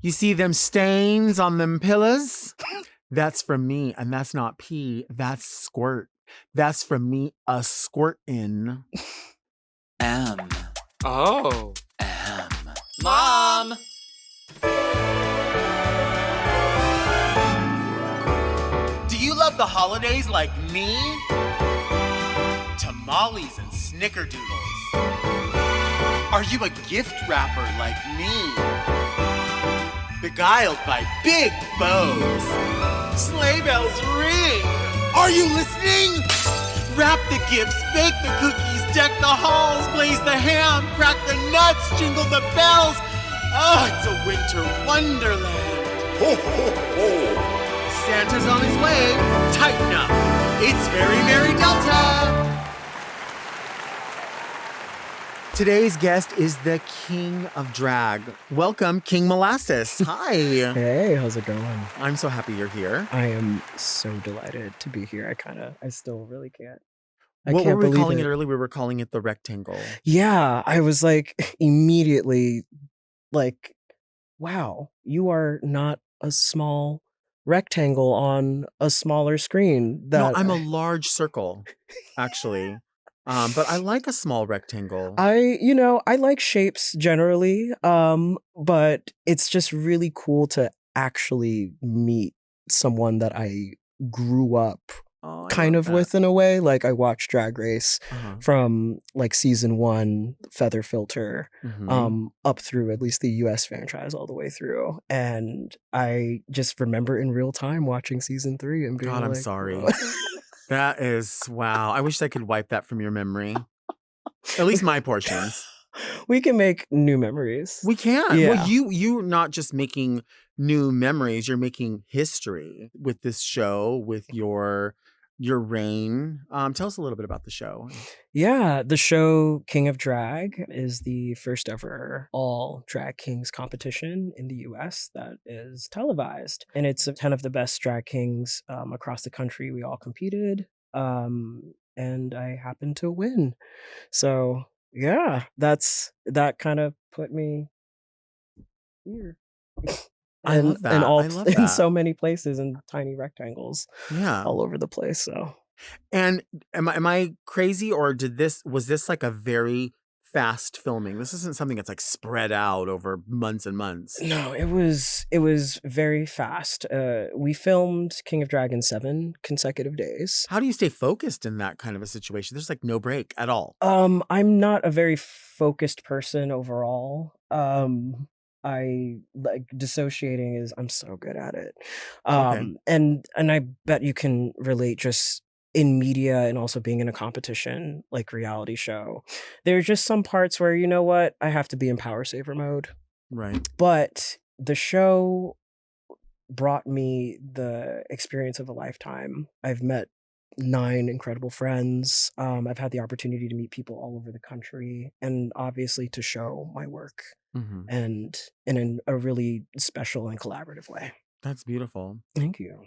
You see them stains on them pillows? That's from me, and that's not pee. That's squirt. That's from me a squirtin'. M. Oh. M. Mom! Do you love the holidays like me? Tamales and snickerdoodles. Are you a gift wrapper like me? Beguiled by big bows. Sleigh bells ring. Are you listening? Wrap the gifts, bake the cookies, deck the halls, blaze the ham, crack the nuts, jingle the bells. Oh, it's a winter wonderland. Ho, ho, ho. Santa's on his way. Tighten up. It's Very Merry Delta. Today's guest is the king of drag. Welcome, King Molasses. Hi. Hey, how's it going? I'm so happy you're here. I am so delighted to be here. I still really can't. What were we calling it earlier? We were calling it the rectangle. Yeah, I was like immediately like, wow, you are not a small rectangle on a smaller screen. No, I'm a large circle, actually. But I like a small rectangle. I like shapes generally, but it's just really cool to actually meet someone that I grew up kind of with in a way. Like I watched Drag Race from like season 1, Feather Filter, up through at least the US franchise all the way through. And I just remember in real time watching season 3 and being God, like, I'm sorry. "Oh." That is, wow. I wish I could wipe that from your memory. At least my portions. We can make new memories. We can. Yeah. Well, you're not just making new memories, you're making history with this show, with your reign. Tell us a little bit about the show. Yeah, the show King of Drag is the first ever all drag kings competition in the US that is televised. And it's 10 of the best drag kings across the country. We all competed. And I happened to win. So yeah, that kind of put me here. I love that. And all I love in that. so many places in tiny rectangles. Yeah. All over the place. So And am I crazy, or was this like a very fast filming? This isn't something that's like spread out over months and months. No, it was very fast. We filmed King of Drag in 7 consecutive days. How do you stay focused in that kind of a situation? There's like no break at all. I'm not a very focused person overall. I like dissociating I'm so good at it. Okay. And I bet you can relate just in media and also being in a competition like reality show. There's just some parts where, you know what, I have to be in power saver mode. Right. But the show brought me the experience of a lifetime. I've met 9 incredible friends. I've had the opportunity to meet people all over the country and obviously to show my work and in a really special and collaborative way. That's beautiful. Thank you.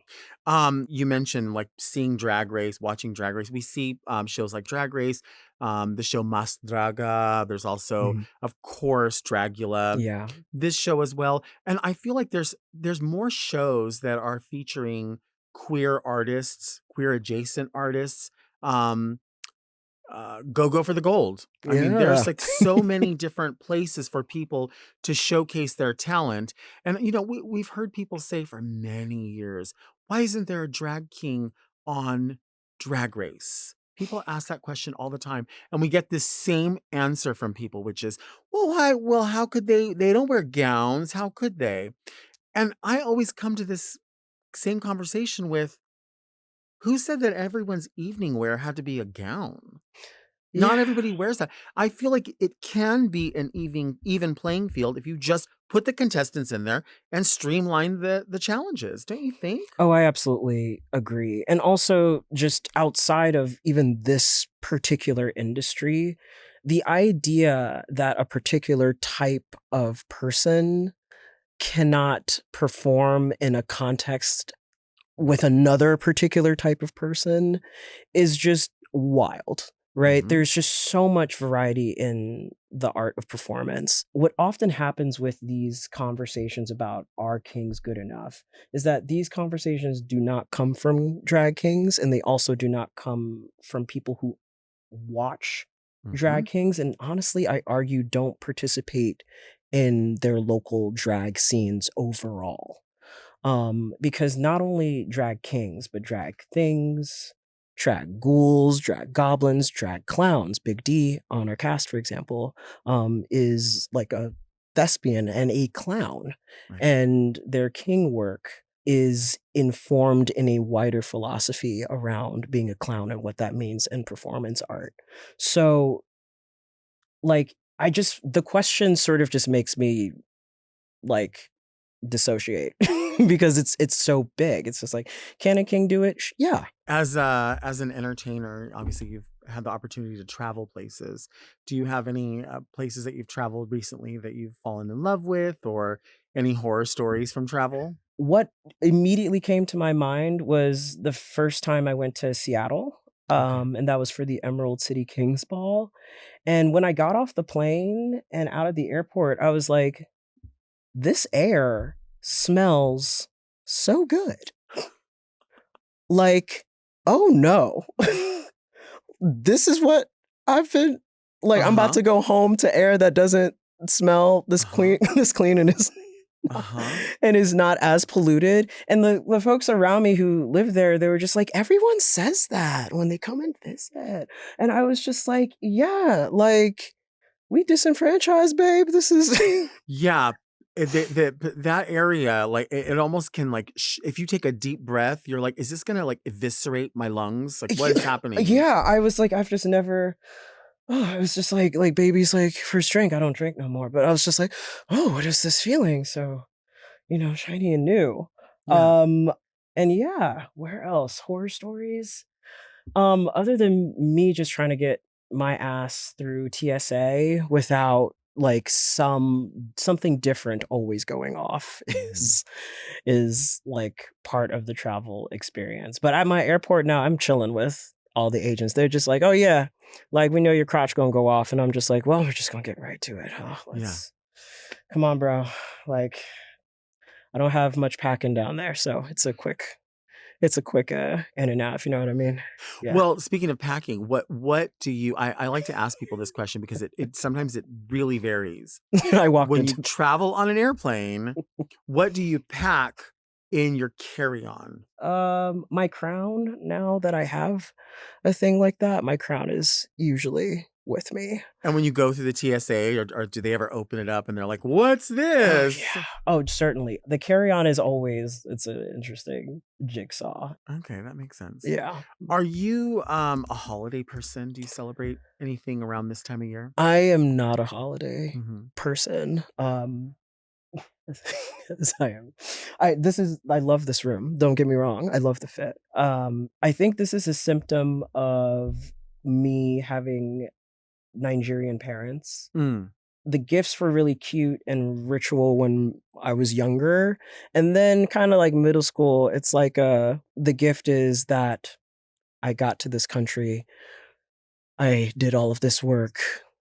You mentioned like seeing Drag Race, watching Drag Race. We see shows like Drag Race, the show Mas Draga. There's also, of course, Dragula. Yeah. This show as well. And I feel like there's more shows that are featuring queer artists, queer adjacent artists. Go for the gold. I mean, there's like so many different places for people to showcase their talent. And, we've heard people say for many years, why isn't there a drag king on Drag Race? People ask that question all the time. And we get this same answer from people, which is, well, why? Well, how could they? They don't wear gowns. How could they? And I always come to this same conversation with, who said that everyone's evening wear had to be a gown? Not everybody wears that. I feel like it can be an even playing field if you just put the contestants in there and streamline the challenges, don't you think? Oh, I absolutely agree. And also just outside of even this particular industry, the idea that a particular type of person cannot perform in a context with another particular type of person is just wild. right? There's just so much variety in the art of performance. What often happens with these conversations about are kings good enough is that these conversations do not come from drag kings, and they also do not come from people who watch drag kings, and honestly, I argue don't participate in their local drag scenes overall. Because not only drag kings, but drag things, drag ghouls, drag goblins, drag clowns. Big D on our cast, for example, is like a thespian and a clown, Right. and their king work is informed in a wider philosophy around being a clown and what that means in performance art. So, like, the question sort of just makes me like dissociate because it's so big. It's just like, can a king do it? Yeah. As an entertainer, obviously you've had the opportunity to travel places. Do you have any places that you've traveled recently that you've fallen in love with, or any horror stories from travel? What immediately came to my mind was the first time I went to Seattle. And that was for the Emerald City Kings Ball. And when I got off the plane and out of the airport, I was like, this air smells so good. Like, oh no. This is what I've been like, I'm about to go home to air that doesn't smell this clean, this clean and is and is not as polluted. And the folks around me who live there, they were just like, everyone says that when they come and visit. And I was just like, yeah, like, we disenfranchised, babe. This is Yeah. That area, like it almost can like if you take a deep breath, you're like, is this gonna like eviscerate my lungs? Like, what is happening? Yeah, I was like, I've just never. Oh, I was just like baby's like first drink. I don't drink no more, but I was just like, oh, what is this feeling? So, shiny and new. Yeah. And yeah, where else? Horror stories. Other than me just trying to get my ass through TSA without like something different always going off is like part of the travel experience. But at my airport now, I'm chilling with all the agents. They're just like, oh yeah, like we know your crotch gonna go off, and I'm just like, well, we're just gonna get right to it. Huh? Come on, bro. Like, I don't have much packing down there, so it's a quick in and out, if you know what I mean. Yeah. Well, speaking of packing, what do you I like to ask people this question because it sometimes it really varies. I walked When into you travel on an airplane, what do you pack in your carry-on? My crown, now that I have a thing like that, my crown is usually with me. And when you go through the TSA, or do they ever open it up and they're like, what's this? Yeah. Oh, certainly. The carry-on is always, it's an interesting jigsaw. Okay, that makes sense. Yeah. Are you a holiday person? Do you celebrate anything around this time of year? I am not a holiday person. Yes, I am. I love this room. Don't get me wrong. I love the fit. I think this is a symptom of me having Nigerian parents. The gifts were really cute and ritual when I was younger. And then kind of like middle school, it's like the gift is that I got to this country. I did all of this work.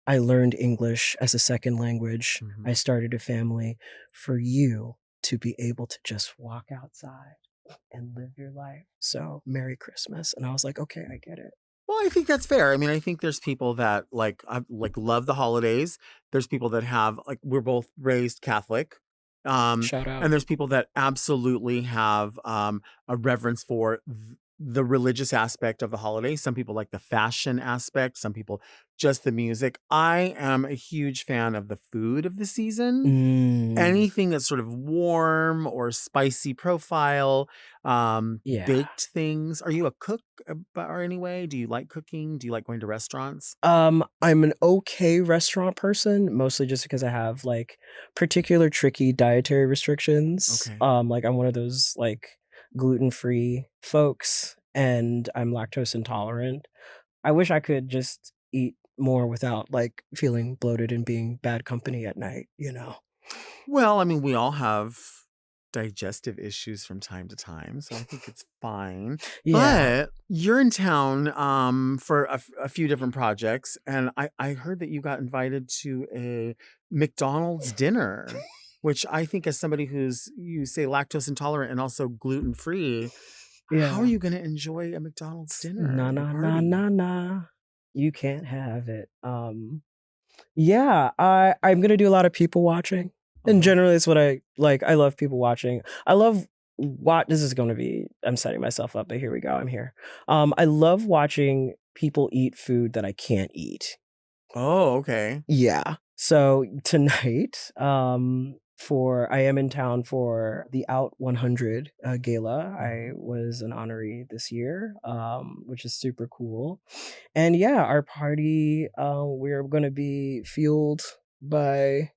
I learned English as a second language. I started a family for you to be able to just walk outside and live your life. So Merry Christmas. And I was like, okay, I get it. Well, I think that's fair. I mean, I think there's people that love the holidays. There's people that have we're both raised Catholic. Shout out. And there's people that absolutely have a reverence for the religious aspect of the holiday. Some people like the fashion aspect. Some people just the music. I am a huge fan of the food of the season. Anything that's sort of warm or spicy profile, baked things. Are you a cook or anyway? Do you like cooking? Do you like going to restaurants? I'm an okay restaurant person, mostly just because I have like particular tricky dietary restrictions. Okay. Like I'm one of those like gluten-free folks, and I'm lactose intolerant. I wish I could just eat more without like feeling bloated and being bad company at night, Well, I mean, we all have digestive issues from time to time, so I think it's fine. Yeah. But you're in town for a few different projects, and I heard that you got invited to a McDonald's dinner, which I think as somebody who's, you say, lactose intolerant and also gluten free, how are Yeah. you going to enjoy a McDonald's dinner Na at your na na party? na na. You can't have it. Yeah, I'm gonna do a lot of people watching. And Uh-huh. generally it's what I like. I love people watching. I love what this is gonna be. I'm setting myself up, but here we go. I'm here. I love watching people eat food that I can't eat. Oh, okay. Yeah. So tonight, for I am in town for the Out 100 gala. I was an honoree this year, which is super cool. And yeah, our party, we're gonna be fueled by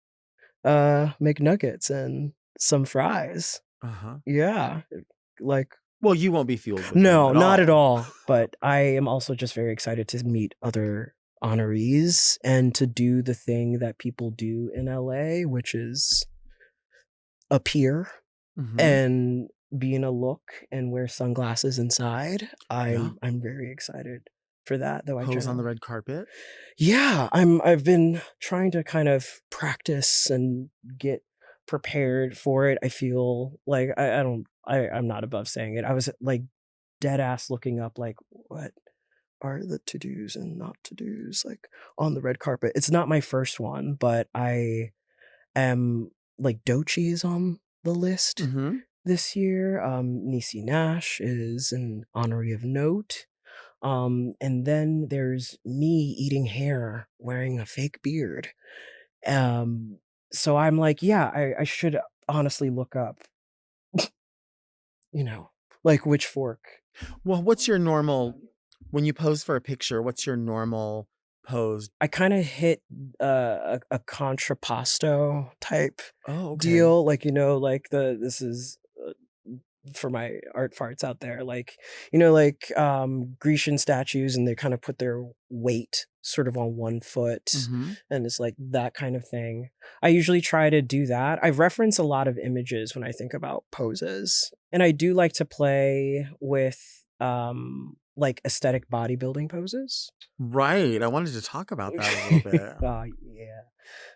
McNuggets and some fries. Uh-huh. Yeah, like Well, you won't be fueled with them no, at not at all. all. But I am also just very excited to meet other honorees and to do the thing that people do in LA, which is appear Mhm. and be in a look and wear sunglasses inside. Yeah. I'm very excited for that, though I Pose on the generally red carpet. yeah, I've been trying to kind of practice and get prepared for it. I feel like I don't I'm not above saying it. I was like dead ass looking up like what are the to-dos and not to-dos like on the red carpet. It's not my first one, but I am like Doechii is on the list Mhm. this year. Niecy Nash is an honoree of note. And then there's me eating hair, wearing a fake beard. Um, so I'm like, yeah, I should honestly look up, you know, like which fork. Well, what's your normal when you pose for a picture, what's your normal pose? I kind of hit a contrapposto type Oh, okay. deal, like like this is for my art farts out there, like like Grecian statues, and they kind of put their weight sort of on one foot, Mhm. and it's like that kind of thing. I usually try to do that. I reference a lot of images when I think about poses, and I do like to play with like aesthetic bodybuilding poses. Right. I wanted to talk about that a little bit Oh yeah,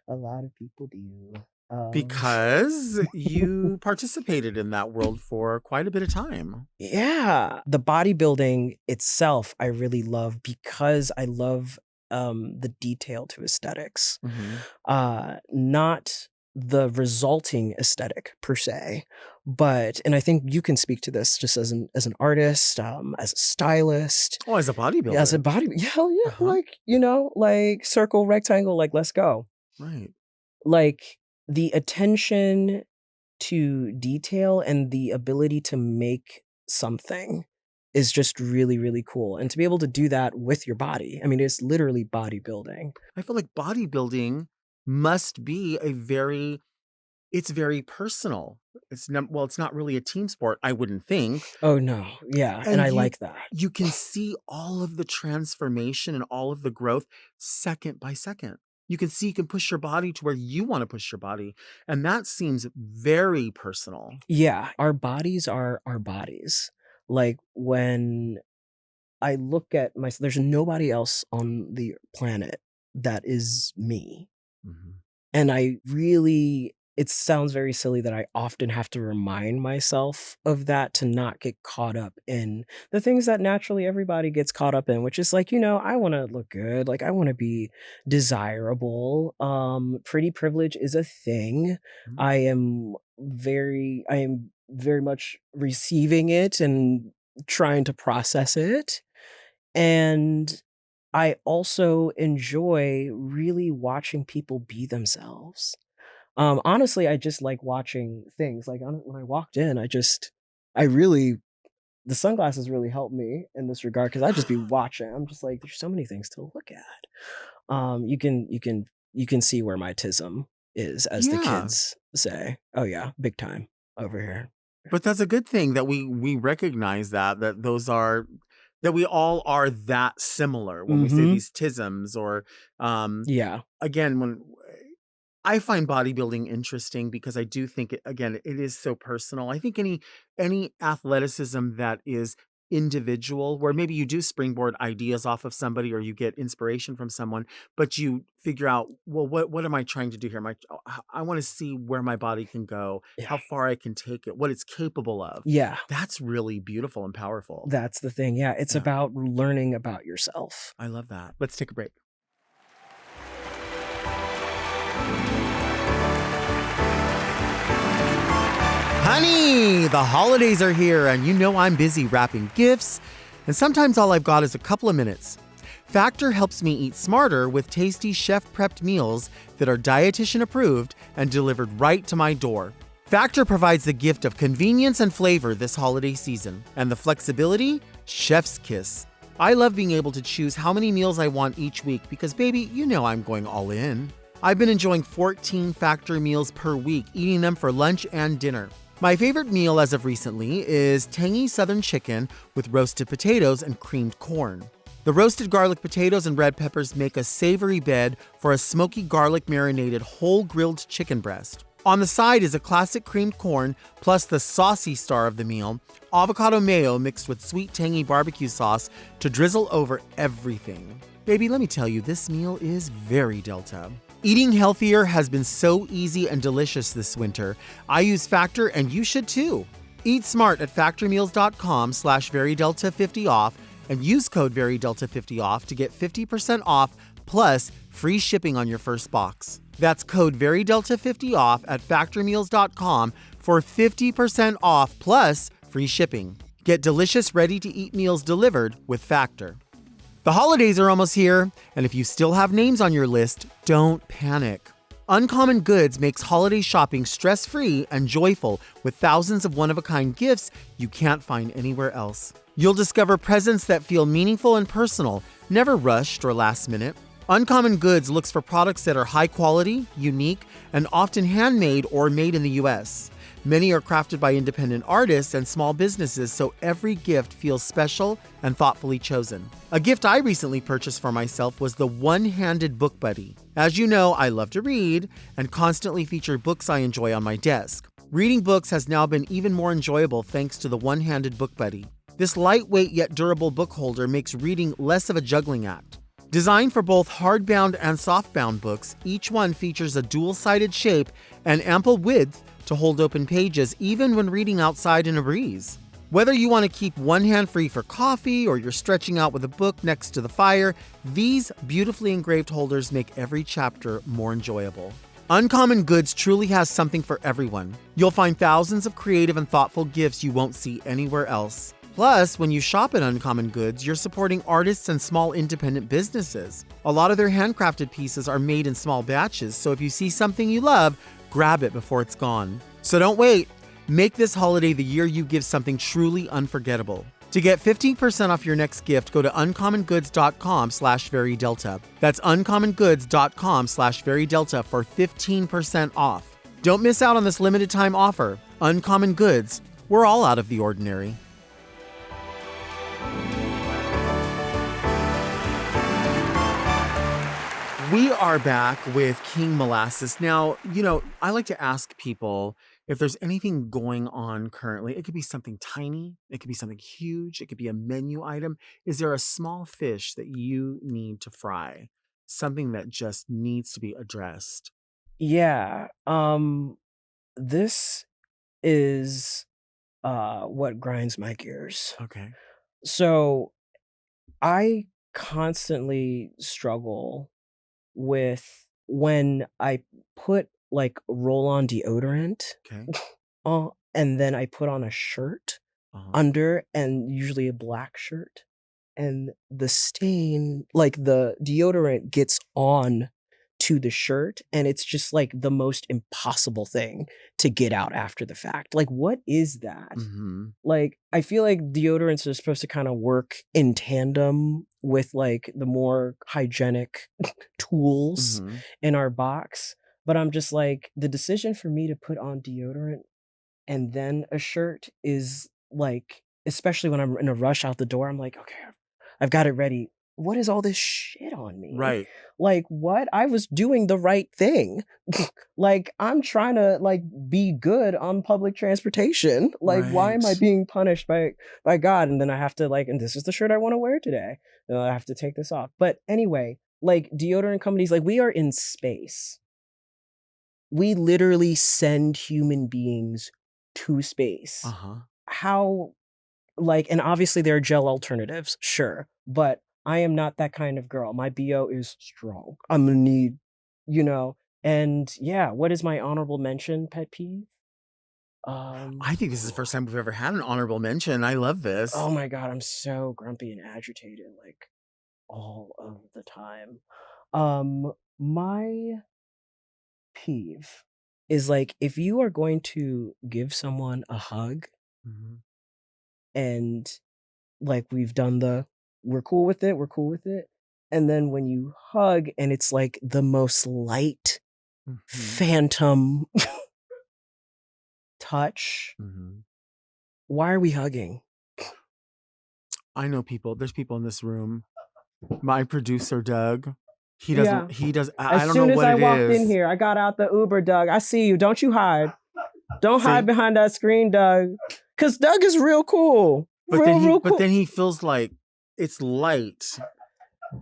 a lot of people do. um because you participated in that world for quite a bit of time. Yeah, the bodybuilding itself I really love because I love the detail to aesthetics. Mhm. Not the resulting aesthetic per se, but and I think you can speak to this just as an artist, as a stylist, Oh, as a as a bodybuilder. body yeah, hell yeah, Uh-huh. like, like circle, rectangle, like let's go. Right. Like the attention to detail and the ability to make something is just really, really cool. And to be able to do that with your body, I mean, it's literally bodybuilding. I feel like bodybuilding must be it's very personal. It's not really a team sport, I wouldn't think. Oh no, yeah, and And I you like that. you can see all of the transformation and all of the growth second by second. You can push your body to where you wanna push your body, and that seems very personal. Yeah, our bodies are our bodies. Like when I look at my, there's nobody else on the planet that is me. Mhm. And I really it sounds very silly that I often have to remind myself of that to not get caught up in the things that naturally everybody gets caught up in, which is like, I wanna look good, like, I wanna be desirable. Pretty privilege is a thing. Mhm. I am very much receiving it and trying to process it, and I also enjoy really watching people be themselves. Honestly, I just like watching things. Like when I walked in, I really, the sunglasses really helped me in this regard because I just be watching. I'm just like, there's so many things to look at. You can see where my tism is, as the Yeah, kids say. Oh yeah, big time over here. but that's a good thing that we recognize that those are that we all are that similar when we say Mm-hmm. these tisms or, um, Yeah. again, when I find bodybuilding interesting because I do think it, again, it is so personal. I think any athleticism that is individual, where maybe you do springboard ideas off of somebody or you get inspiration from someone, but you figure out, well, what am I trying to do here? I want to see where my body can go, Yeah. how far I can take it, what it's capable of. Yeah. That's really beautiful and powerful. That's the thing. Yeah. It's Yeah. about learning about yourself. I love that. Let's take a break. Honey, the holidays are here, and you know I'm busy wrapping gifts, and sometimes all I've got is a couple of minutes. Factor helps me eat smarter with tasty chef-prepped meals that are dietitian approved and delivered right to my door. Factor provides the gift of convenience and flavor this holiday season, and the flexibility, chef's kiss. I love being able to choose how many meals I want each week because, baby, you know I'm going all in. I've been enjoying 14 Factor meals per week, eating them for lunch and dinner. My favorite meal as of recently is tangy southern chicken with roasted potatoes and creamed corn. The roasted garlic potatoes and red peppers make a savory bed for a smoky garlic marinated whole grilled chicken breast. On the side is a classic creamed corn plus the saucy star of the meal, avocado mayo mixed with sweet tangy barbecue sauce to drizzle over everything. Baby, let me tell you, this meal is very Delta. Eating healthier has been so easy and delicious this winter. I use Factor and you should too. Eat smart at factormeals.com/verydelta50off and use code verydelta50off to get 50% off plus free shipping on your first box. That's code verydelta50off at factormeals.com for 50% off plus free shipping. Get delicious ready-to-eat meals delivered with Factor. The holidays are almost here, and if you still have names on your list, don't panic. Uncommon Goods makes holiday shopping stress-free and joyful with thousands of one-of-a-kind gifts you can't find anywhere else. You'll discover presents that feel meaningful and personal, never rushed or last minute. Uncommon Goods looks for products that are high quality, unique, and often handmade or made in the U.S. Many are crafted by independent artists and small businesses, so every gift feels special and thoughtfully chosen. A gift I recently purchased for myself was the one-handed book buddy. As you know, I love to read and constantly feature books I enjoy on my desk. Reading books has now been even more enjoyable thanks to the one-handed book buddy. This lightweight yet durable book holder makes reading less of a juggling act. Designed for both hardbound and softbound books, each one features a dual-sided shape and ample width to hold open pages even when reading outside in a breeze. Whether you want to keep one hand free for coffee or you're stretching out with a book next to the fire, these beautifully engraved holders make every chapter more enjoyable. Uncommon Goods truly has something for everyone. You'll find thousands of creative and thoughtful gifts you won't see anywhere else. Plus, when you shop at Uncommon Goods, you're supporting artists and small independent businesses. A lot of their handcrafted pieces are made in small batches, so if you see something you love, grab it before it's gone. So don't wait. Make this holiday the year you give something truly unforgettable. To get 15% off your next gift, go to uncommongoods.com/verydelta. That's uncommongoods.com/verydelta for 15% off. Don't miss out on this limited time offer. Uncommon Goods. We're all out of the ordinary. We are back with King Molasses. Now, I like to ask people if there's anything going on currently. It could be something tiny, it could be something huge, it could be a menu item. Is there a small fish that you need to fry? Something that just needs to be addressed? Yeah. This is what grinds my gears. Okay. So I constantly struggle with when I put like roll-on deodorant Okay. and then I put on a shirt Uh-huh. under, and usually a black shirt, and the stain, like the deodorant gets on to the shirt, and it's just like the most impossible thing to get out after the fact. Like, what is that? Mm-hmm. Like, I feel like deodorants are supposed to kind of work in tandem with like the more hygienic tools Mm-hmm. in our box. But I'm just like, the decision for me to put on deodorant and then a shirt is like, especially when I'm in a rush out the door, I'm like, okay, I've got it ready. what is all this shit on me? Right. Like, what? I was doing the right thing. Like, I'm trying to like be good on public transportation. Like, why am I Right. being punished by God? And then I have to like, and this is the shirt I want to wear today. I have to take this off. But anyway, like deodorant companies, like we are in space. We literally send human beings to space. Uh-huh. How, like, and obviously there are gel alternatives, sure, but I am not that kind of girl. My BO is strong. I'm gonna need, you know, and yeah, what is my honorable mention pet peeve? I think this is the first time we've ever had an honorable mention. I love this. Oh my God, I'm so grumpy and agitated, like all of the time. My peeve is like if you are going to give someone a hug Mhm. and like we're cool with it, we're cool with it. And then when you hug and it's like the most light Mhm. phantom touch, Mhm. why are we hugging? I know people. There's people in this room. My producer, Doug, he Yeah. doesn't, he does, I As don't know soon as what I it walked in is. here, I got out the Uber, Doug. I see you. Don't you hide. Don't hide See? behind that screen, Doug. Cause Doug is real cool. But then Real but cool. then he feels like it's light.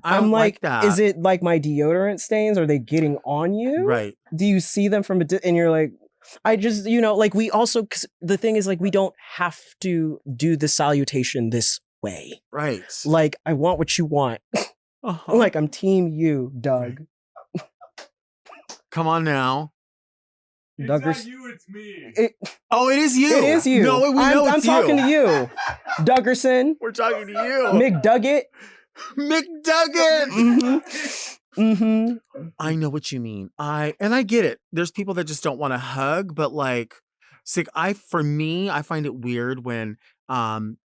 I I'm don't like like, is that. it like my deodorant stains? Are they getting on you? Right. Do you see them from and you're like, I just, like we also, cause the thing is like, we don't have to do the salutation this way. Right. Like, I want what you want. Uh-huh. Like, I'm team you, Doug. Right. Come on now. It's not you, it's me. Oh, it is you. It is you. No, we know I'm it's talking you. to you, Duggerson. We're talking to you. McDugget. McDuggan. Mm-hmm. I know what you mean. I get it. There's people that just don't want to hug, but like, for me, I find it weird when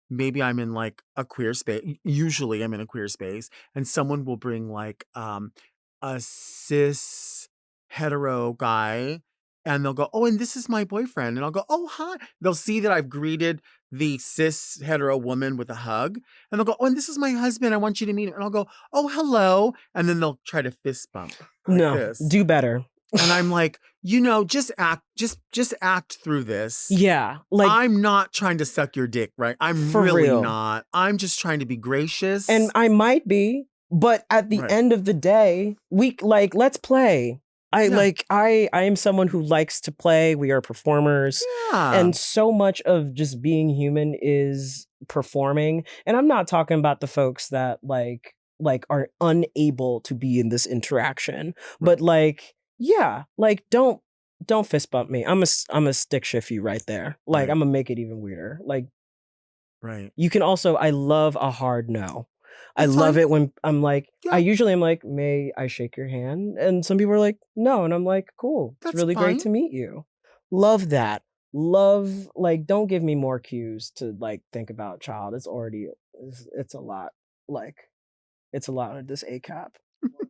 maybe I'm in like a queer space. Usually I'm in a queer space and someone will bring like a cis hetero guy and they'll go, "Oh, and this is my boyfriend." And I'll go, "Oh, hi." They'll see that I've greeted the cis hetero woman with a hug and they'll go, "Oh, and this is my husband. I want you to meet him." And I'll go, "Oh, hello." And then they'll try to fist bump like No, this. do better. And I'm like, just act through this. Yeah, like I'm not trying to suck your dick, right? I'm for really real. not. I'm just trying to be gracious. And I might be, but at the Right. end of the day, we like let's play. I am someone who likes to play. We are performers. Yeah. And so much of just being human is performing. And I'm not talking about the folks that like are unable to be in this interaction. But like, yeah, like don't fist bump me. I'm a stick shift you right there. Like Right. I'm gonna make it even weirder. Like Right. you can also, I love a hard no. I That's love fine. it when I'm like, Yeah. I usually am like, may I shake your hand? And some people are like, no. And I'm like, cool. It's That's really great to fine. meet you. Love that. Love, like, don't give me more cues to like think about child. It's already, it's a lot. Like, it's a lot of this ACAP.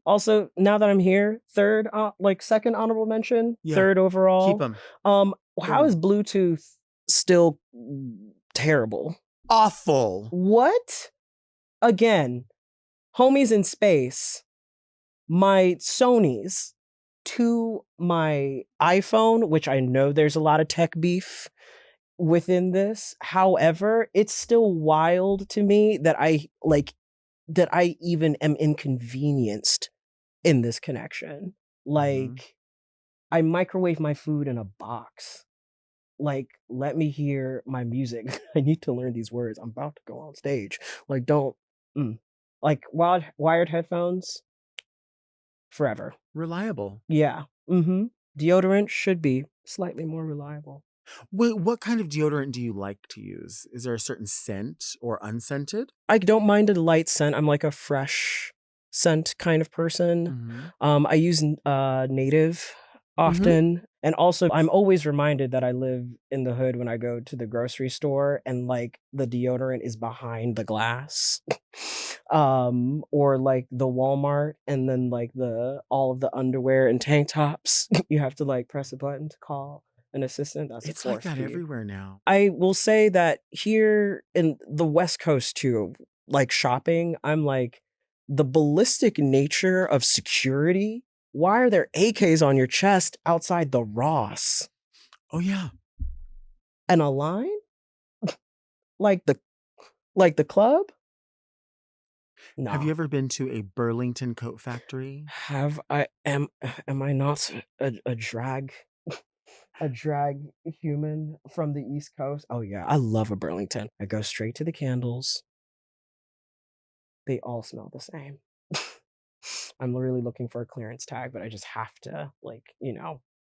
Also, now that I'm here, second honorable mention, Yeah. third overall. Keep them. How is Bluetooth still terrible? Awful. What? Again, homies in space, my Sony's to my iPhone, which I know there's a lot of tech beef within this. However, it's still wild to me that I even am inconvenienced in this connection. Like, I microwave my food in a box. Like, let me hear my music. I need to learn these words. I'm about to go on stage. Like, don't. Like, wired headphones, forever. Reliable. Yeah. Deodorant should be slightly more reliable. Wait, what kind of deodorant do you like to use? Is there a certain scent or unscented? I don't mind a light scent. I'm like a fresh scent kind of person. I use native often. And also, I'm always reminded that I live in the hood when I go to the grocery store and like the deodorant is behind the glass. Or like the Walmart and then like all of the underwear and tank tops. You have to like press a button to call an assistant. That's It's a like force that feed. everywhere now. I will say that here in the West Coast too, like shopping, I'm like, the ballistic nature of security. Why are there AKs on your chest outside the Ross? Oh yeah. And a line? Like the club? Have you No. ever been to a Burlington coat factory? Have I am I not a drag a drag human from the East Coast? Oh yeah, I love a Burlington. I go straight to the candles. They all smell the same. I'm literally looking for a clearance tag, but I just have to, like,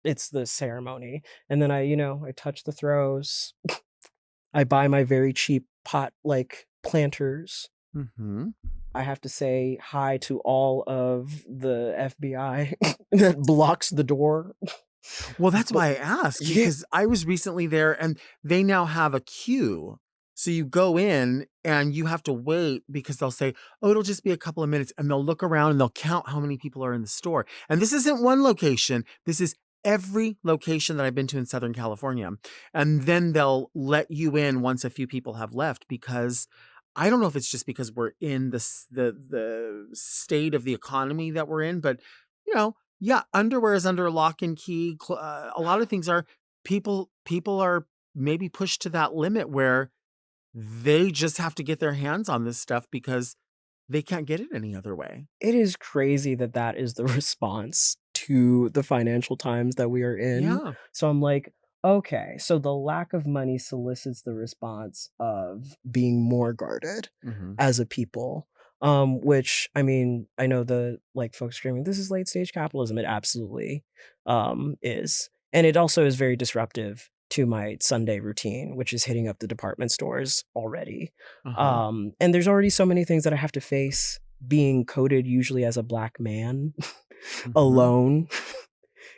it's the ceremony. And then I touch the throws. I buy my very cheap pot, like, planters. Mm-hmm. I have to say hi to all of the FBI that blocks the door. Well, that's But why I asked, yeah, because I was recently there and they now have a queue. So you go in and you have to wait because they'll say, oh, it'll just be a couple of minutes. And they'll look around and they'll count how many people are in the store. And this isn't one location. This is every location that I've been to in Southern California. And then they'll let you in once a few people have left, because I don't know if it's just because we're in the state of the economy that we're in, but yeah, underwear is under lock and key. A lot of things are. People are maybe pushed to that limit where they just have to get their hands on this stuff because they can't get it any other way. it is crazy that that is the response to the financial times that we are in. Yeah. So I'm like, okay, so the lack of money solicits the response of being more guarded Hmm. as a people. Which I mean, I know the like folks screaming, this is late stage capitalism. It absolutely is. And it also is very disruptive to my Sunday routine, which is hitting up the department stores already. Uh-huh. And there's already so many things that I have to face being coded usually as a black man Hmm. alone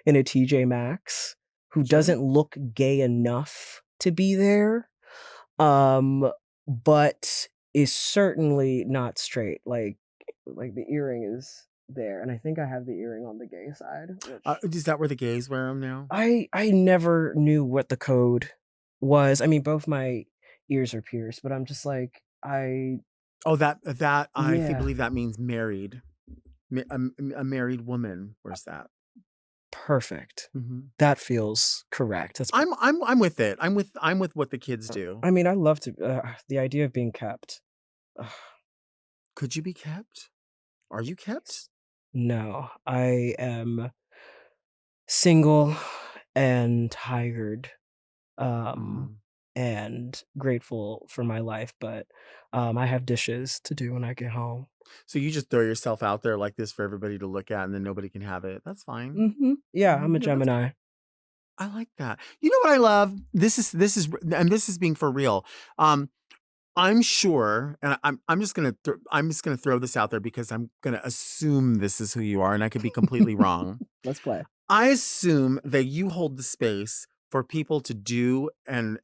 in a TJ Maxx who Sure. doesn't look gay enough to be there. But is certainly not straight. Like the earring is there, and I think I have the earring on the gay side, which Is that where the gays wear them now? I never knew what the code was. I mean, both my ears are pierced, but I'm just like, Oh, that I yeah, believe that means married. A married woman wears that. perfect. Hmm. That feels correct. That's I'm with it. I'm with what the kids do. I mean, I love to the idea of being kept. Ugh, Could you be kept? Are you kept? no, I am single and tired, um, Mm. and grateful for my life, but I have dishes to do when I get home. So you just throw yourself out there like this for everybody to look at, and then nobody can have it. That's fine. Yeah, I'm a Yeah, that's Gemini. I like that. You know what I love? This is being for real. Um, I'm sure, and I'm just gonna throw this out there because I'm gonna assume this is who you are, and I could be completely wrong. Let's play. I assume that you hold the space for people to do and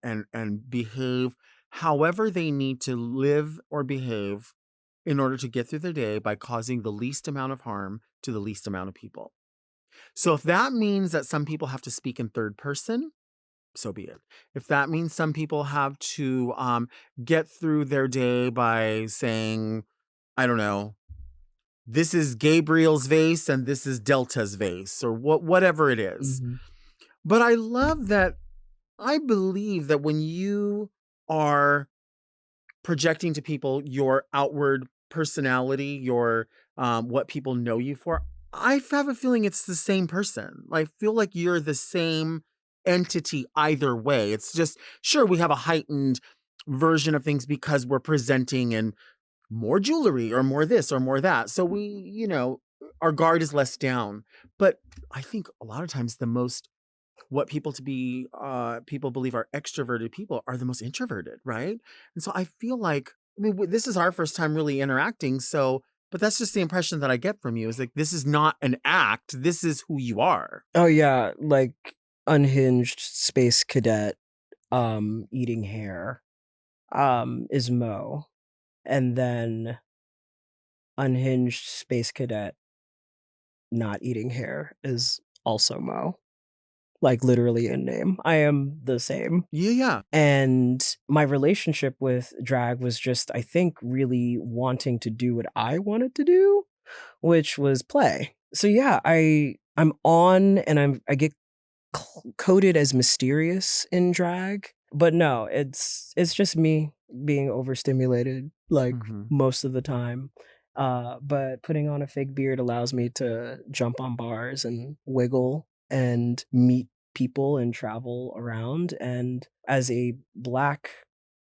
behave however they need to live or behave in order to get through their day by causing the least amount of harm to the least amount of people. So if that means that some people have to speak in third person, so be it. If that means some people have to get through their day by saying, I don't know, this is Gabriel's vase and this is Delta's vase, or whatever it is. Mhm. But I love that. I believe that when you are projecting to people your outward personality, your what people know you for, I have a feeling it's the same person. I feel like you're the same entity either way. It's just, sure, we have a heightened version of things because we're presenting in more jewelry or more this or more that. So our guard is less down. But I think a lot of times the most what people believe are extroverted people are the most introverted, right? And so I feel like, I mean, this is our first time really interacting, so but that's just the impression that I get from you, is like, this is not an act, this is who you are. Oh yeah, like unhinged space cadet eating hair is Mo. And then unhinged space cadet not eating hair is also Mo. like literally in name. I am the same. Yeah. And my relationship with drag was just, I think, really wanting to do what I wanted to do, which was play. So yeah, I'm on and I get coded as mysterious in drag, but no, it's just me being overstimulated like Mhm. most of the time. But putting on a fake beard allows me to jump on bars and wiggle and meet people and travel around. And as a Black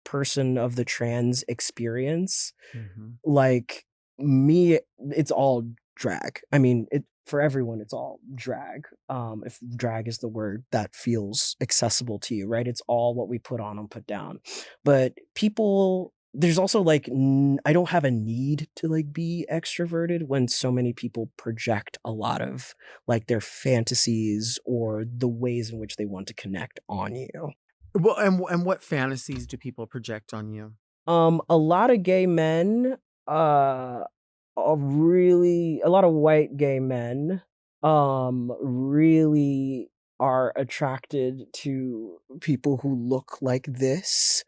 person of the trans experience, Mhm. like me, it's all drag. I mean, for everyone, it's all drag. If drag is the word that feels accessible to you, right? It's all what we put on and put down. But people, there's also like, I don't have a need to like be extroverted when so many people project a lot of like their fantasies or the ways in which they want to connect on you. Well, and what fantasies do people project on you? A lot of gay men, uh, a lot of white gay men, really are attracted to people who look like this.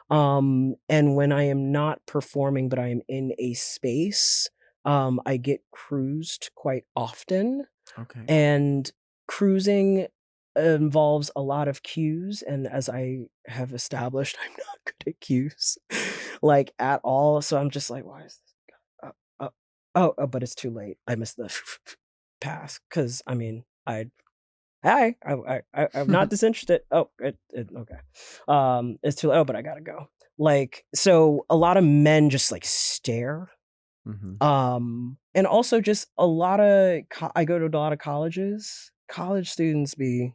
And when I am not performing, but I am in a space, I get cruised quite often. Okay. And cruising involves a lot of cues, and as I have established, I'm not good at cues, like, at all, so I'm just like, "Why is this but it's too late. I missed the pass because I mean, "Hi, I'm not disinterested." Oh, okay. It's too late. Oh, but I gotta go. Like, so a lot of men just, like, stare. Mhm. And also just a lot of I go to a lot of colleges. College students be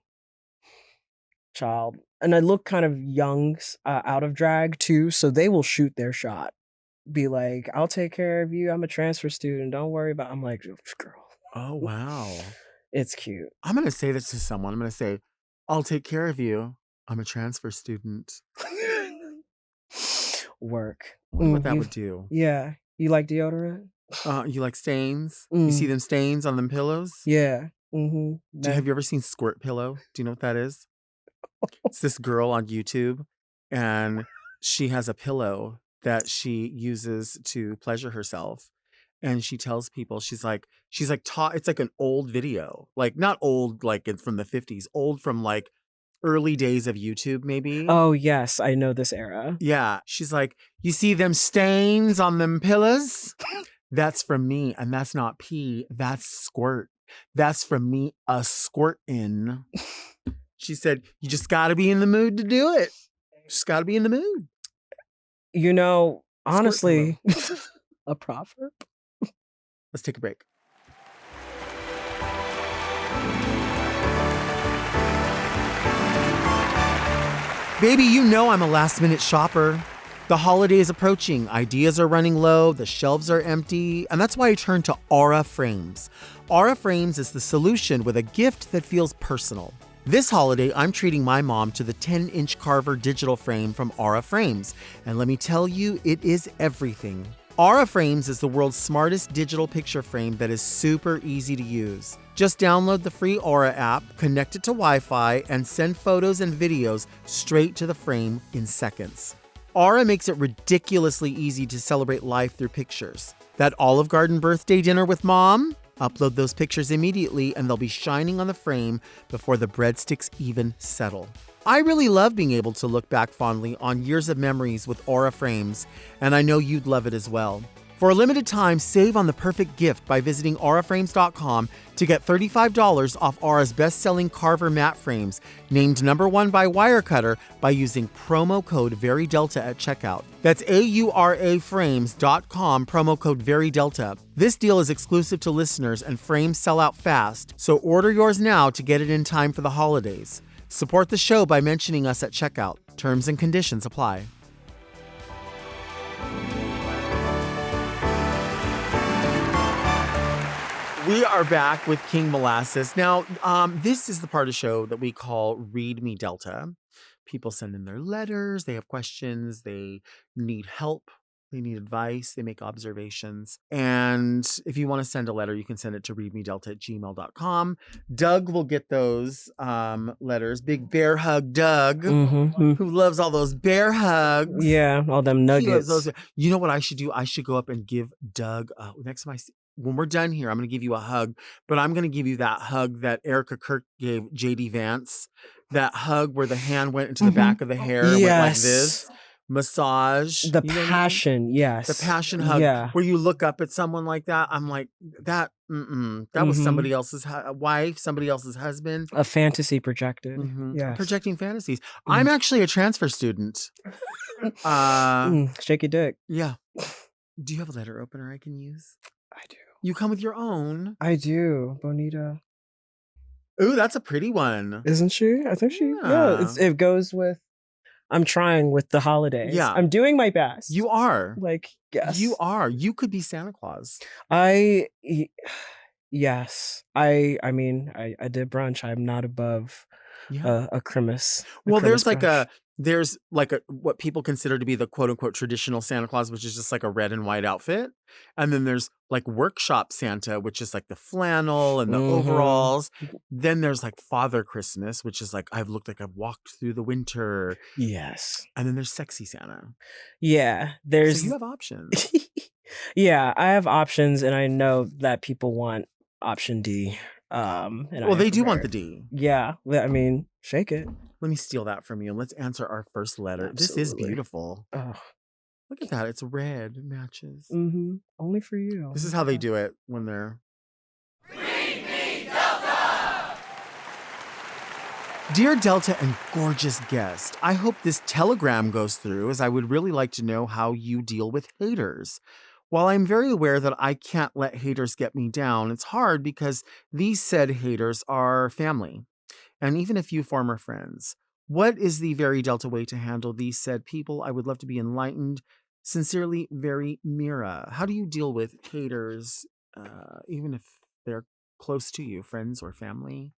child, and I look kind of young out of drag too, so they will shoot their shot. Be like, "I'll take care of you. I'm a transfer student. Don't worry about." I'm like, "Girl, Oh, wow. it's cute." I'm gonna say this to someone. I'm gonna say, "I'll take care of you. I'm a transfer student." Work. I wonder what that would do. Yeah. You like deodorant? You like stains? You see Mm, them stains on them pillows? yeah. Mhm. Have you ever seen Squirt Pillow? Do you know what that is? It's this girl on YouTube, and she has a pillow that she uses to pleasure herself. And she tells people, she's like taught, it's like an old video, like not old, like it's from the 50s, old from like early days of YouTube, maybe. Oh, yes, I know this era. Yeah. She's like, you see them stains on them pillows? That's from me. And that's not pee. That's squirt. That's from me, a squirt in. She said, you just got to be in the mood to do it. Just got to be in the mood. You know, Squirt pillow. honestly, a proverb? Let's take a break. Baby, you know I'm a last minute shopper. The holiday is approaching, ideas are running low, the shelves are empty, and that's why I turned to Aura Frames. Aura Frames is the solution with a gift that feels personal. This holiday, I'm treating my mom to the 10-inch Carver digital frame from Aura Frames, and let me tell you, it is everything. Aura Frames is the world's smartest digital picture frame that is super easy to use. Just download the free Aura app, connect it to Wi-Fi, and send photos and videos straight to the frame in seconds. Aura makes it ridiculously easy to celebrate life through pictures. That Olive Garden birthday dinner with mom? Upload those pictures immediately and they'll be shining on the frame before the breadsticks even settle. I really love being able to look back fondly on years of memories with Aura Frames, and I know you'd love it as well. For a limited time, save on the perfect gift by visiting auraframes.com to get $35 off Aura's best-selling Carver matte frames, named #1 by Wirecutter by using promo code VERYDELTA at checkout. That's auraframes.com, promo code VERYDELTA. This deal is exclusive to listeners and frames sell out fast, so order yours now to get it in time for the holidays. Support the show by mentioning us at checkout. Terms and conditions apply. We are back with King Molasses. Now, this is the part of the show that we call Read Me Delta. People send in their letters, they have questions, they need help They need advice. They make observations. And if you want to send a letter, you can send it to readmedelta@gmail.com. Doug will get those letters. Big bear hug Doug, Mm-hmm. who loves all those bear hugs. Yeah, all them He loves nuggets. those. You know what I should do? I should go up and give Doug next to when we're done here, I'm going to give you a hug, but I'm going to give you that hug that Erica Kirk gave JD Vance. That hug where the hand went into the back of the hair and went like this. Massage. The you know passion, yes. The passion hug. Yeah. Where you look up at someone like that. I'm like, that was somebody else's wife, somebody else's husband. A fantasy projected. Yeah. Projecting fantasies. I'm actually a transfer student. Shake your dick. Yeah. Do you have a letter opener I can use? I do. You come with your own. I do. Bonita. Ooh, that's a pretty one. Isn't she? I think she. Yeah. It goes with. I'm trying with the holidays. Yeah. I'm doing my best. You are. Like, yes. You are. You could be Santa Claus. Yes. I mean, I did brunch. I'm not above a Christmas. Well, there's like what people consider to be the quote unquote traditional Santa Claus, which is just like a red and white outfit. And then there's like workshop Santa, which is like the flannel and the overalls. Then there's like Father Christmas, which is like I've looked like I've walked through the winter. Yes. And then there's sexy Santa. Yeah. So you have options. Yeah, I have options, and I know that people want option D. Well, they do want the D. Yeah. I mean, shake it. Let me steal that from you and let's answer our first letter. Absolutely. This is beautiful. Oh. Look at that. It's red. It matches. Only for you. This is how they do it when they're... Read me, Delta! Dear Delta and gorgeous guest, I hope this telegram goes through, as I would really like to know how you deal with haters. While I'm very aware that I can't let haters get me down, it's hard because these said haters are family, and even a few former friends. What is the very Delta way to handle these said people? I would love to be enlightened. Sincerely, very Mira. How do you deal with haters, even if they're close to you, friends or family?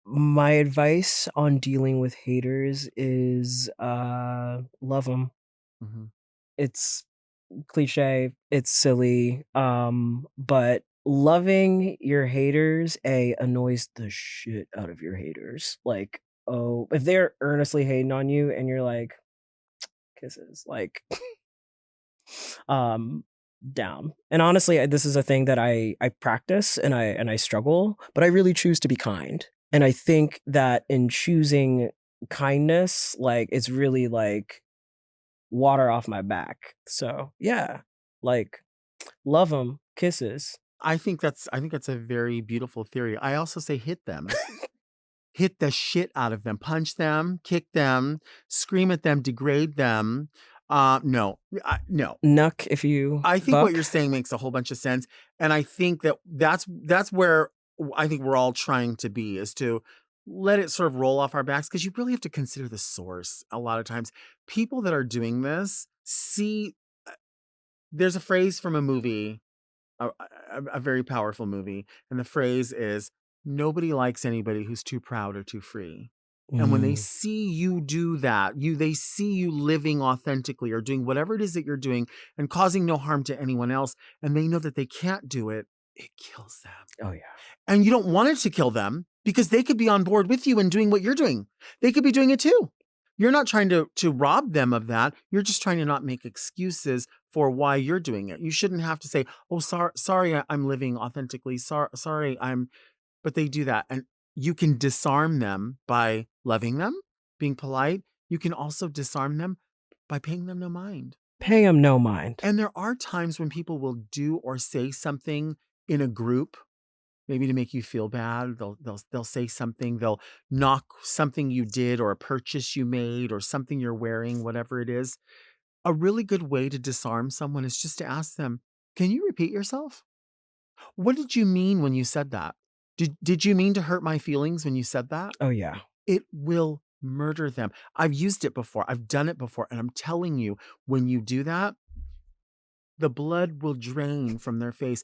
My advice on dealing with haters is love them. It's cliche, it's silly, but loving your haters annoys the shit out of your haters. Like, oh, if they're earnestly hating on you and you're like kisses, like down. And honestly, this is a thing that I practice and I struggle, but I really choose to be kind. And I think that in choosing kindness, like it's really like water off my back. So yeah, like love them, kisses. I think that's a very beautiful theory. I also say hit them. Hit the shit out of them, punch them, kick them, scream at them, degrade them. No. Nuck if you. I think what you're saying makes a whole bunch of sense, and I think that's where I think we're all trying to be, is to let it sort of roll off our backs, because you really have to consider the source. A lot of times, people that are doing this there's a phrase from a movie, a very powerful movie, and the phrase is, nobody likes anybody who's too proud or too free. And when they see you do that, they see you living authentically or doing whatever it is that you're doing and causing no harm to anyone else, and they know that they can't do it, it kills them. Oh yeah. And you don't want it to kill them, because they could be on board with you and doing what you're doing. They could be doing it too. You're not trying to rob them of that. You're just trying to not make excuses for why you're doing it. You shouldn't have to say, oh, sorry, I'm living authentically. Sorry, but they do that. And you can disarm them by loving them, being polite. You can also disarm them by paying them no mind. Pay them no mind. And there are times when people will do or say something in a group, maybe to make you feel bad. They'll say something. They'll knock something you did or a purchase you made or something you're wearing, whatever it is. A really good way to disarm someone is just to ask them, can you repeat yourself? What did you mean when you said that? Did you mean to hurt my feelings when you said that? Oh yeah. It will murder them. I've used it before. I've done it before. And I'm telling you, when you do that, the blood will drain from their face.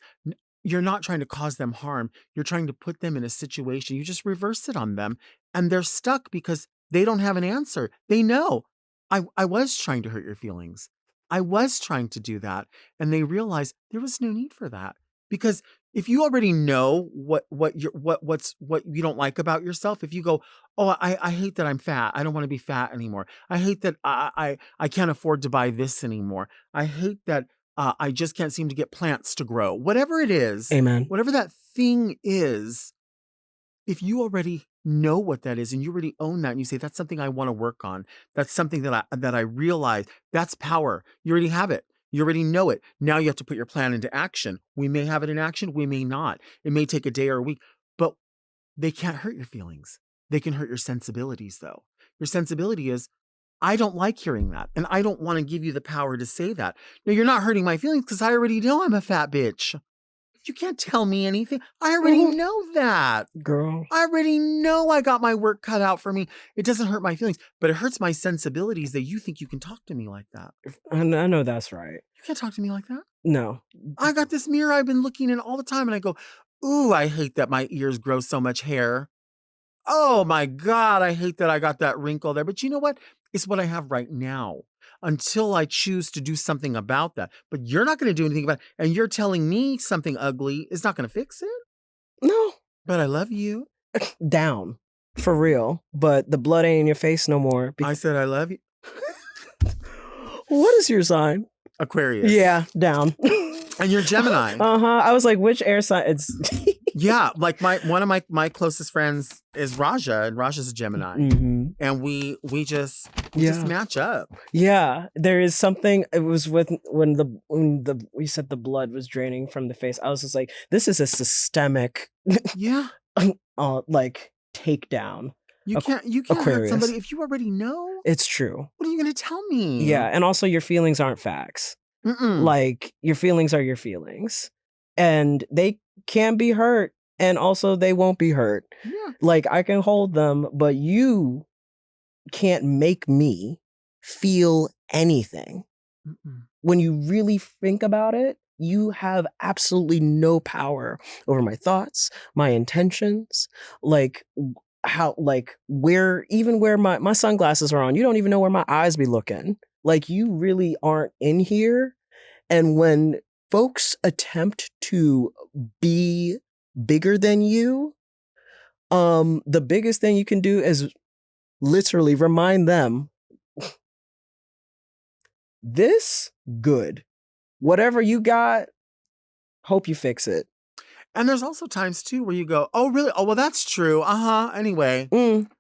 You're not trying to cause them harm. You're trying to put them in a situation. You just reverse it on them, and they're stuck because they don't have an answer. They know, I was trying to hurt your feelings. I was trying to do that. And they realized there was no need for that. Because if you already know what you don't like about yourself, if you go, oh, I hate that I'm fat. I don't want to be fat anymore. I hate that I can't afford to buy this anymore. I hate that I just can't seem to get plants to grow. Whatever it is, Amen. whatever that thing is, if you already know what that is and you already own that and you say, that's something I want to work on. That's something that I realize, that's power. You already have it. You already know it. Now you have to put your plan into action. We may have it in action. We may not. It may take a day or a week, but they can't hurt your feelings. They can hurt your sensibilities though. Your sensibility is, I don't like hearing that. And I don't want to give you the power to say that. Now you're not hurting my feelings because I already know I'm a fat bitch. You can't tell me anything. I already know that. Girl. I already know I got my work cut out for me. It doesn't hurt my feelings, but it hurts my sensibilities that you think you can talk to me like that. I know that's right. You can't talk to me like that. No. I got this mirror I've been looking in all the time and I go, ooh, I hate that my ears grow so much hair. Oh my God, I hate that I got that wrinkle there. But you know what? It's what I have right now until I choose to do something about that. But you're not going to do anything about it. And you're telling me something ugly is not going to fix it? No. But I love you. Down. For real. But the blood ain't in your face no more. I said I love you. What is your sign? Aquarius. Yeah, down. And you're Gemini. I was like, which air sign? It's yeah, like one of my closest friends is Raja, and Raja's a Gemini. Mm-hmm. And we just match up. Yeah, there is something. It was when we said the blood was draining from the face. I was just like, this is a systemic, like takedown. You can't hurt somebody if you already know. It's true. What are you going to tell me? Yeah, and also your feelings aren't facts. Mm-mm. Like your feelings are your feelings, and they can be hurt, and also they won't be hurt. Yeah. Like I can hold them, but you can't make me feel anything. Mm-mm. When you really think about it, you have absolutely no power over my thoughts, my intentions, like how, like where my sunglasses are on, you don't even know where my eyes be looking. Like you really aren't in here. And when folks attempt to be bigger than you, the biggest thing you can do is literally remind them, this good. Whatever you got, hope you fix it. And there's also times too where you go, oh really? Oh well, that's true. Anyway.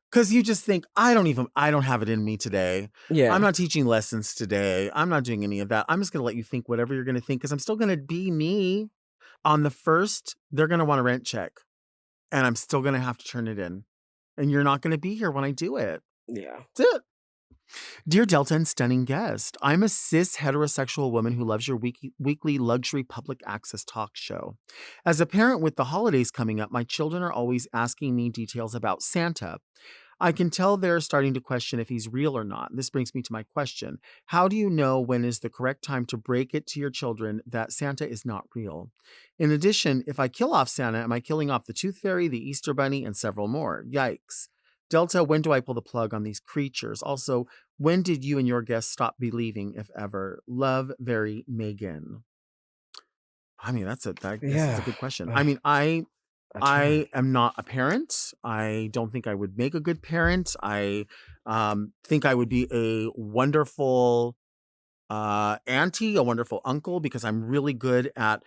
Because you just think, I don't have it in me today. Yeah. I'm not teaching lessons today. I'm not doing any of that. I'm just going to let you think whatever you're going to think because I'm still going to be me. On the first, they're going to want a rent check. And I'm still going to have to turn it in. And you're not going to be here when I do it. Yeah. That's it. Dear Delta and stunning guest, I'm a cis heterosexual woman who loves your weekly luxury public access talk show. As a parent with the holidays coming up, my children are always asking me details about Santa. I can tell they're starting to question if he's real or not. This brings me to my question. How do you know when is the correct time to break it to your children that Santa is not real? In addition, if I kill off Santa, am I killing off the Tooth Fairy, the Easter Bunny, and several more? Yikes. Delta, when do I pull the plug on these creatures? Also, when did you and your guests stop believing, if ever? Love, very Megan. I mean, that's a good question. I mean, I am not a parent. I don't think I would make a good parent. I think I would be a wonderful auntie, a wonderful uncle, because I'm really good at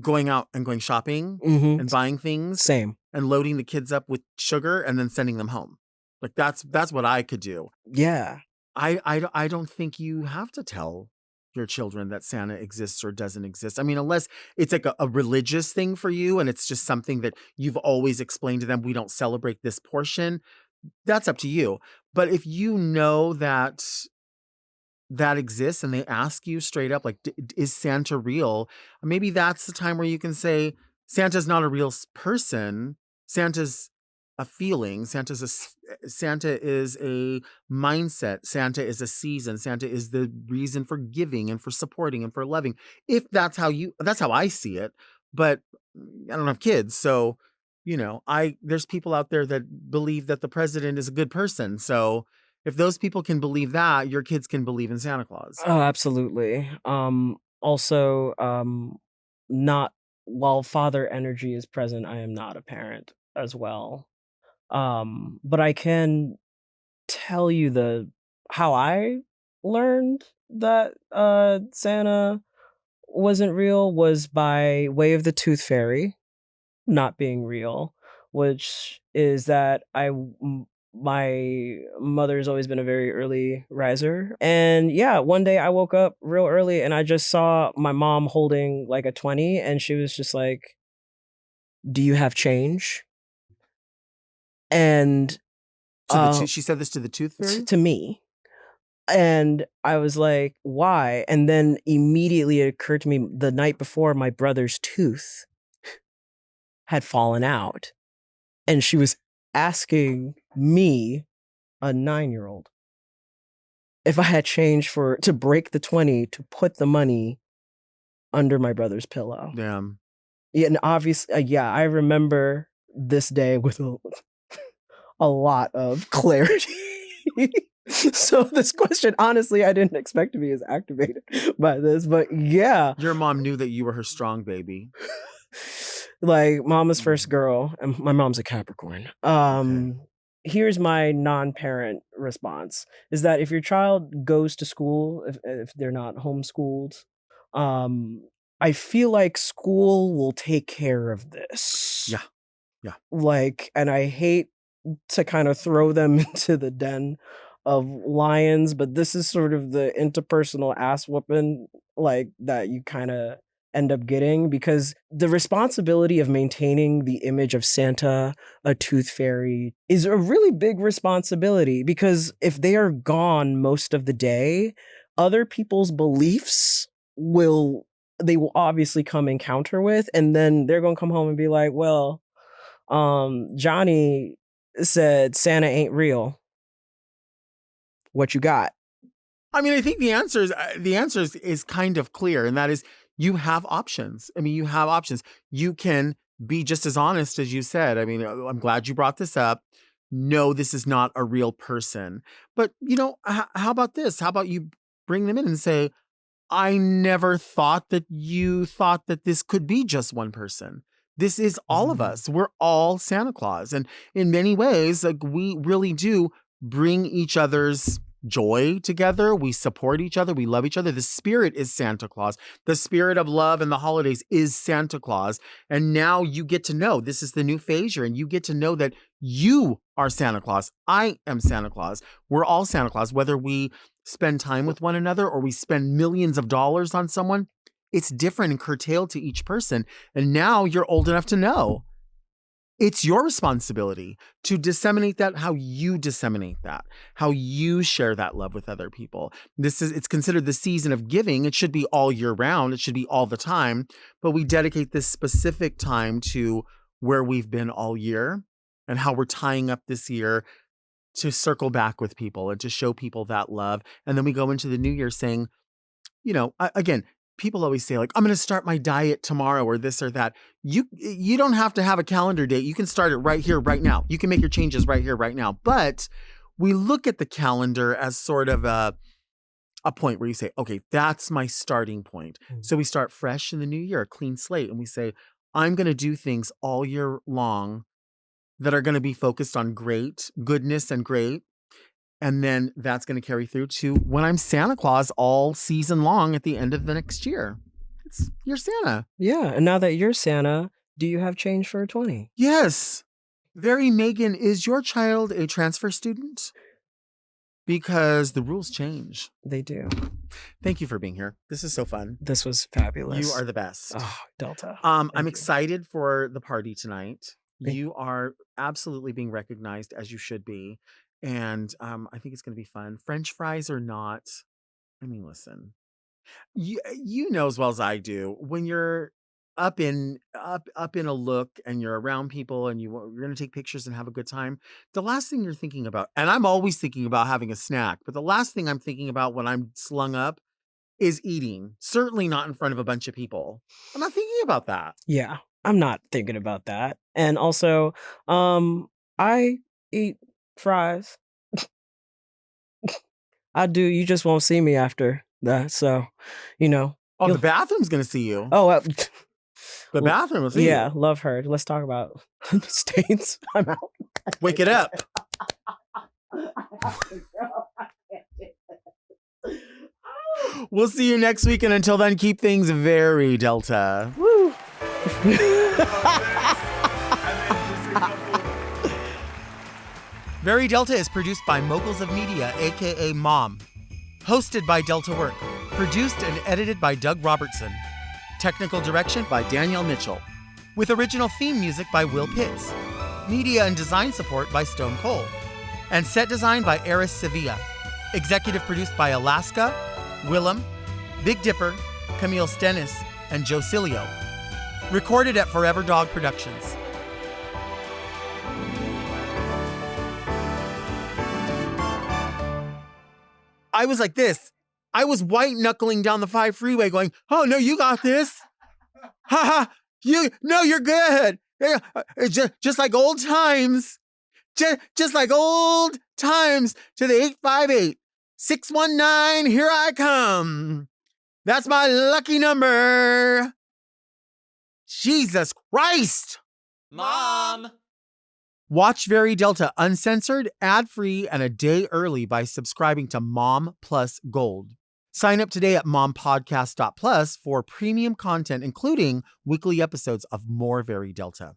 going out and going shopping and buying things. Same. And loading the kids up with sugar and then sending them home. Like that's what I could do. Yeah. I don't think you have to tell your children that Santa exists or doesn't exist. I mean, unless it's like a religious thing for you and it's just something that you've always explained to them, we don't celebrate this portion, that's up to you. But if you know that exists and they ask you straight up, like, is Santa real? Maybe that's the time where you can say, Santa's not a real person. Santa's a feeling. Santa is a mindset. Santa is a season. Santa is the reason for giving and for supporting and for loving. If that's how I see it. But I don't have kids. So, there's people out there that believe that the president is a good person. So, If those people can believe that, your kids can believe in Santa Claus. Oh, absolutely. Also, not while father energy is present, I am not a parent as well. But I can tell you how I learned that Santa wasn't real was by way of the Tooth Fairy not being real, which is that my mother's always been a very early riser. And yeah, one day I woke up real early and I just saw my mom holding like a 20 and she was just like, "Do you have change?" And She said this to the Tooth Fairy? to me. And I was like, "Why?" And then immediately it occurred to me the night before my brother's tooth had fallen out. And she was asking me, a 9-year-old, if I had change to break the 20 to put the money under my brother's pillow. Damn. Yeah, and obviously, yeah, I remember this day with a lot of clarity. So this question, honestly, I didn't expect to be as activated by this, but yeah. Your mom knew that you were her strong baby. Like mama's first girl, and my mom's a Capricorn. Here's my non-parent response is that if your child goes to school, if they're not homeschooled, I feel like school will take care of this. Yeah. Yeah. Like, and I hate to kind of throw them into the den of lions, but this is sort of the interpersonal ass whooping like that you kind of end up getting, because the responsibility of maintaining the image of Santa, a tooth fairy, is a really big responsibility, because if they are gone most of the day, other people's beliefs they will obviously come in counter with, and then they're gonna come home and be like, well, Johnny said Santa ain't real. What you got? I mean, I think the answer is kind of clear, and that is you have options. I mean, you have options. You can be just as honest as you said. I mean, I'm glad you brought this up. No, this is not a real person. But, how about this? How about you bring them in and say, I never thought that you thought that this could be just one person. This is all of us. We're all Santa Claus. And in many ways, like, we really do bring each other's joy together. We support each other. We love each other. The spirit is Santa Claus. The spirit of love and the holidays is Santa Claus. And now you get to know this is the new phase you're in. You get to know that you are Santa Claus. I am Santa Claus. We're all Santa Claus, whether we spend time with one another or we spend millions of dollars on someone. It's different and curtailed to each person. And now you're old enough to know. It's your responsibility to disseminate that, how you disseminate that, how you share that love with other people. It's considered the season of giving. It should be all year round. It should be all the time. But we dedicate this specific time to where we've been all year and how we're tying up this year to circle back with people and to show people that love. And then we go into the new year saying, again, people always say, like, I'm going to start my diet tomorrow or this or that. You don't have to have a calendar date. You can start it right here, right now. You can make your changes right here, right now. But we look at the calendar as sort of a point where you say, okay, that's my starting point. So we start fresh in the new year, a clean slate. And we say, I'm going to do things all year long that are going to be focused on goodness and great. And then that's going to carry through to when I'm Santa Claus all season long at the end of the next year. You're Santa. Yeah. And now that you're Santa, do you have change for a 20? Yes. Very Megan, is your child a transfer student? Because the rules change. They do. Thank you for being here. This is so fun. This was fabulous. You are the best. Oh, Delta. I'm excited for the party tonight. Thank You are absolutely being recognized as you should be. And I think it's going to be fun. French fries or not. I mean, listen, you know as well as I do, when you're up in a look and you're around people and you're going to take pictures and have a good time, the last thing you're thinking about, and I'm always thinking about having a snack, but the last thing I'm thinking about when I'm slung up is eating. Certainly not in front of a bunch of people. I'm not thinking about that. Yeah, I'm not thinking about that. And also, I eat fries. I do. You just won't see me after that. So, you know. Oh, the bathroom's going to see you. Oh, the bathroom will see yeah, you. love her. Let's talk about the stains. I'm out. Wake it up. We'll see you next week, and until then, keep things very Delta. Woo. Very Delta is produced by Moguls of Media, aka Mom. Hosted by Delta Work. Produced and edited by Doug Robertson. Technical direction by Danielle Mitchell. With original theme music by Will Pitts. Media and design support by Stone Cole. And set design by Eris Sevilla. Executive produced by Alaska, Willem, Big Dipper, Camille Stennis, and Joe Cilio. Recorded at Forever Dog Productions. I was like this. I was white knuckling down the 5 freeway going, oh, no, you got this. Ha ha. You're good. Yeah, just like old times. Just like old times to the 858-619. Here I come. That's my lucky number. Jesus Christ. Mom! Watch Very Delta uncensored, ad-free, and a day early by subscribing to Mom Plus Gold. Sign up today at mompodcast.plus for premium content, including weekly episodes of more Very Delta.